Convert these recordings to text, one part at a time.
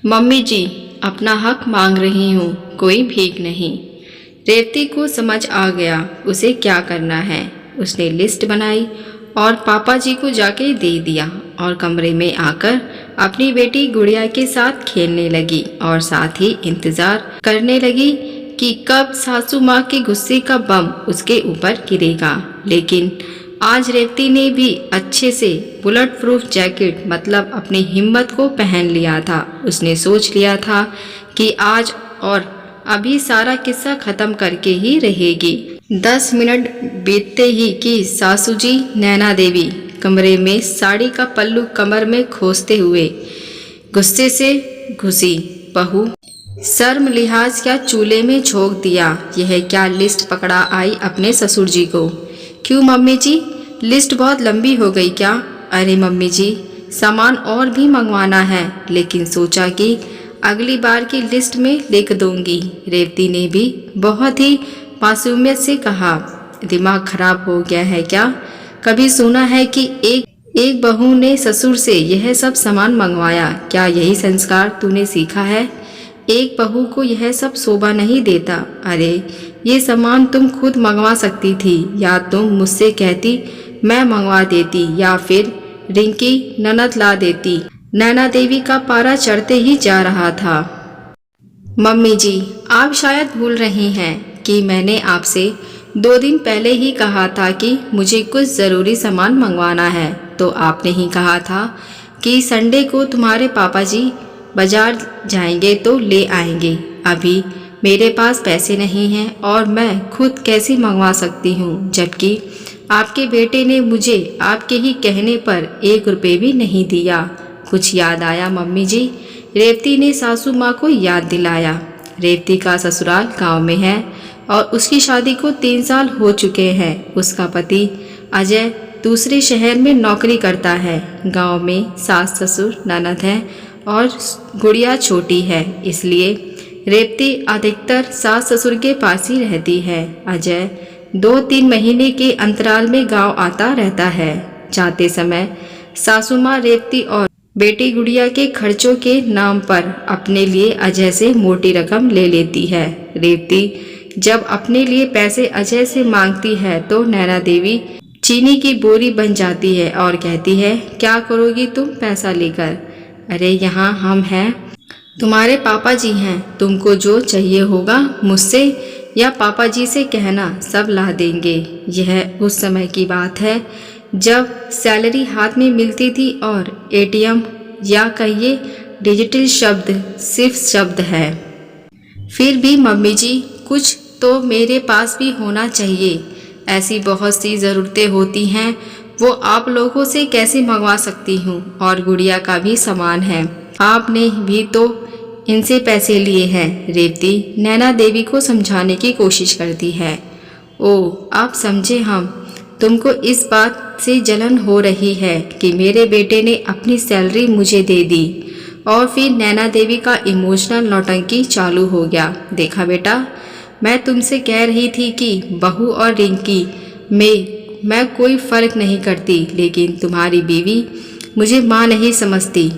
Mummy जी, अपना हक मांग रही हूँ, कोई भीख नहीं। रेवती को समझ आ गया उसे क्या करना है। उसने लिस्ट बनाई और पापा जी को जाके दे दिया और कमरे में आकर अपनी बेटी गुड़िया के साथ खेलने लगी और साथ ही इंतजार करने लगी कि कब सासू माँ के गुस्से का बम उसके ऊपर गिरेगा। लेकिन आज रेवती ने भी अच्छे से बुलेट प्रूफ जैकेट मतलब अपनी हिम्मत को पहन लिया था। उसने सोच लिया था कि आज और अभी सारा किस्सा खत्म करके ही रहेगी। 10 मिनट बीतते ही कि सासू जी नैना देवी कमरे में साड़ी का पल्लू कमर में खोसते हुए गुस्से से घुसी। बहू, शर्म लिहाज क्या चूल्हे में झोंक दिया। यह क्या लिस्ट पकड़ा आई अपने ससुर जी को। क्यों मम्मी जी, लिस्ट बहुत लंबी हो गई क्या? अरे मम्मी जी, सामान और भी मंगवाना है, लेकिन सोचा कि अगली बार की लिस्ट में लिख दूंगी। रेवती ने भी बहुत ही मासूमियत से कहा। दिमाग खराब हो गया है क्या? कभी सुना है कि एक बहू ने ससुर से यह सब सामान मंगवाया? क्या यही संस्कार तूने सीखा है? एक बहू को यह सब शोभा नहीं देता। अरे ये सामान तुम खुद मंगवा सकती थी, या तुम मुझसे कहती मैं मंगवा देती, या फिर रिंकी ननद ला देती। नैना देवी का पारा चढ़ते ही जा रहा था। मम्मी जी, आप शायद भूल रही हैं कि मैंने आपसे 2 दिन पहले ही कहा था कि मुझे कुछ ज़रूरी सामान मंगवाना है। तो आपने ही कहा था कि संडे को तुम्हारे पापा जी बाजार जाएंगे तो ले आएंगे। अभी मेरे पास पैसे नहीं हैं और मैं खुद कैसे मंगवा सकती हूँ, जबकि आपके बेटे ने मुझे आपके ही कहने पर 1 रुपये भी नहीं दिया। कुछ याद आया मम्मी जी? रेवती ने सासू माँ को याद दिलाया। रेवती का ससुराल गांव में है और उसकी शादी को 3 साल हो चुके हैं। उसका पति अजय दूसरे शहर में नौकरी करता है। गांव में सास ससुर ननद है और गुड़िया छोटी है, इसलिए रेवती अधिकतर सास ससुर के पास ही रहती है। अजय 2-3 महीने के अंतराल में गांव आता रहता है। जाते समय सासू माँ रेवती और बेटी गुड़िया के खर्चों के नाम पर अपने लिए अजय से मोटी रकम ले लेती है। रेवती जब अपने लिए पैसे अजय से मांगती है तो नैना देवी चीनी की बोरी बन जाती है और कहती है, क्या करोगी तुम पैसा लेकर? अरे यहाँ हम हैं, तुम्हारे पापा जी हैं, तुमको जो चाहिए होगा मुझसे या पापा जी से कहना, सब ला देंगे। यह उस समय की बात है जब सैलरी हाथ में मिलती थी और एटीएम या कहिए डिजिटल शब्द सिर्फ शब्द है। फिर भी मम्मी जी, कुछ तो मेरे पास भी होना चाहिए। ऐसी बहुत सी ज़रूरतें होती हैं, वो आप लोगों से कैसे मंगवा सकती हूँ? और गुड़िया का भी सामान है, आपने भी तो इनसे पैसे लिए हैं। रेवती नैना देवी को समझाने की कोशिश करती है। ओ, आप समझे, हम तुमको इस बात से जलन हो रही है कि मेरे बेटे ने अपनी सैलरी मुझे दे दी। और फिर नैना देवी का इमोशनल नौटंकी चालू हो गया। देखा बेटा, मैं तुमसे कह रही थी कि बहू और रिंकी में मैं कोई फ़र्क नहीं करती, लेकिन तुम्हारी बीवी मुझे माँ नहीं समझती।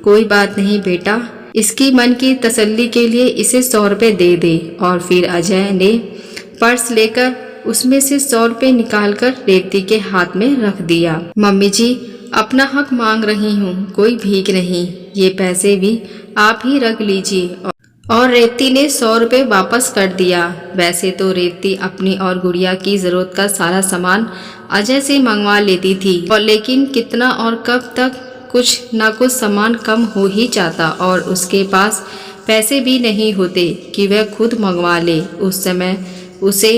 कोई बात नहीं बेटा, इसकी मन की तसल्ली के लिए इसे 100 रुपये दे दे। और फिर अजय ने पर्स लेकर उसमें से 100 रुपये निकालकर रेवती के हाथ में रख दिया। मम्मी जी, अपना हक मांग रही हूँ, कोई भीख नहीं। ये पैसे भी आप ही रख लीजिए। और रेवती ने 100 रुपये वापस कर दिया। वैसे तो रेवती अपनी और गुड़िया की ज़रूरत का सारा सामान अजय से मंगवा लेती थी, और लेकिन कितना और कब तक कुछ ना कुछ सामान कम हो ही जाता और उसके पास पैसे भी नहीं होते कि वह खुद मंगवा ले। उस समय उसे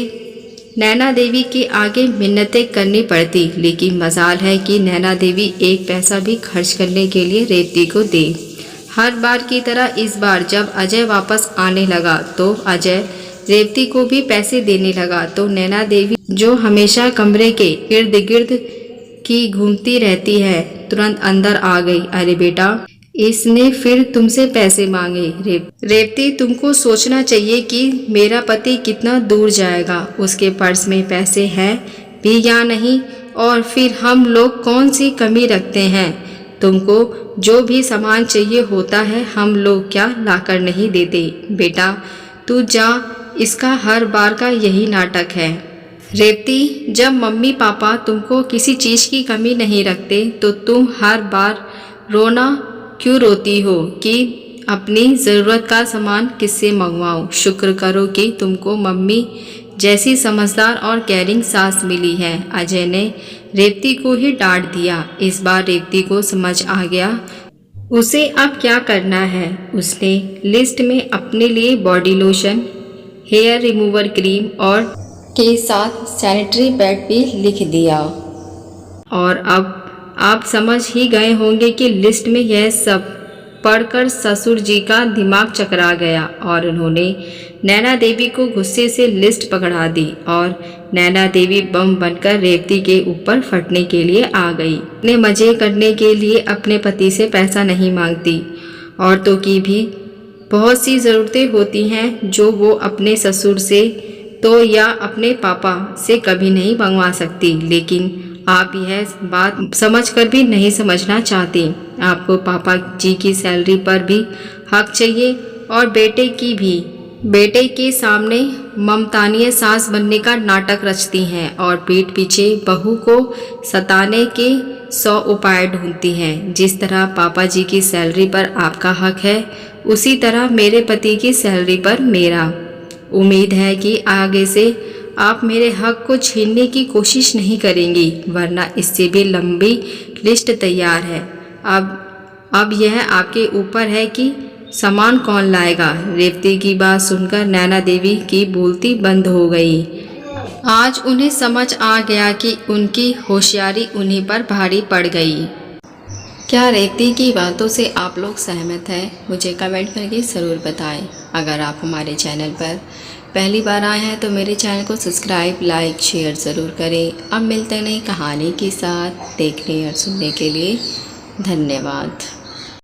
नैना देवी के आगे मिन्नतें करनी पड़ती, लेकिन मजाल है कि नैना देवी 1 पैसा भी खर्च करने के लिए रेवती को दे। हर बार की तरह इस बार जब अजय वापस आने लगा तो अजय रेवती को भी पैसे देने लगा। तो नैना देवी, जो हमेशा कमरे के इर्द गिर्द की घूमती रहती है, तुरंत अंदर आ गई। अरे बेटा, इसने फिर तुमसे पैसे मांगे। रेवती, तुमको सोचना चाहिए कि मेरा पति कितना दूर जाएगा, उसके पर्स में पैसे हैं भी या नहीं, और फिर हम लोग कौन सी कमी रखते हैं तुमको जो भी सामान चाहिए होता है हम लोग क्या लाकर नहीं देते। बेटा तू जा, इसका हर बार का यही नाटक है। रेवती, जब मम्मी पापा तुमको किसी चीज़ की कमी नहीं रखते तो तुम हर बार रोना क्यों रोती हो कि अपनी ज़रूरत का सामान किससे मंगवाऊँ। शुक्र करो कि तुमको मम्मी जैसी समझदार और केयरिंग सास मिली है। अजय ने रेवती को ही डांट दिया। इस बार रेवती को समझ आ गया उसे अब क्या करना है। उसने लिस्ट में अपने लिए body lotion, hair remover cream और के साथ सैनिटरी पैड भी लिख दिया। और अब आप समझ ही गए होंगे कि लिस्ट में यह सब पढ़कर ससुर जी का दिमाग चकरा गया और उन्होंने नैना देवी को गुस्से से लिस्ट पकड़ा दी और नैना देवी बम बनकर रेवती के ऊपर फटने के लिए आ गई। अपने मज़े करने के लिए अपने पति से पैसा नहीं मांगती। औरतों की भी बहुत सी ज़रूरतें होती हैं जो वो अपने ससुर से तो या अपने पापा से कभी नहीं मंगवा सकती। लेकिन आप यह बात समझकर भी नहीं समझना चाहती। आपको पापा जी की सैलरी पर भी हक चाहिए और बेटे की भी। बेटे के सामने ममतानीय सास बनने का नाटक रचती हैं और पीठ पीछे बहू को सताने के 100 उपाय ढूंढती हैं। जिस तरह पापा जी की सैलरी पर आपका हक है उसी तरह मेरे पति की सैलरी पर मेरा। उम्मीद है कि आगे से आप मेरे हक को छीनने की कोशिश नहीं करेंगी, वरना इससे भी लंबी लिस्ट तैयार है। अब यह आपके ऊपर है कि सामान कौन लाएगा। रेवती की बात सुनकर नैना देवी की बोलती बंद हो गई। आज उन्हें समझ आ गया कि उनकी होशियारी उन्हीं पर भारी पड़ गई। क्या रेवती की बातों से आप लोग सहमत हैं? मुझे कमेंट करके ज़रूर बताएं। अगर आप हमारे चैनल पर पहली बार आए हैं तो मेरे चैनल को सब्सक्राइब, लाइक, शेयर ज़रूर करें। अब मिलते हैं नई कहानी के साथ। देखने और सुनने के लिए धन्यवाद।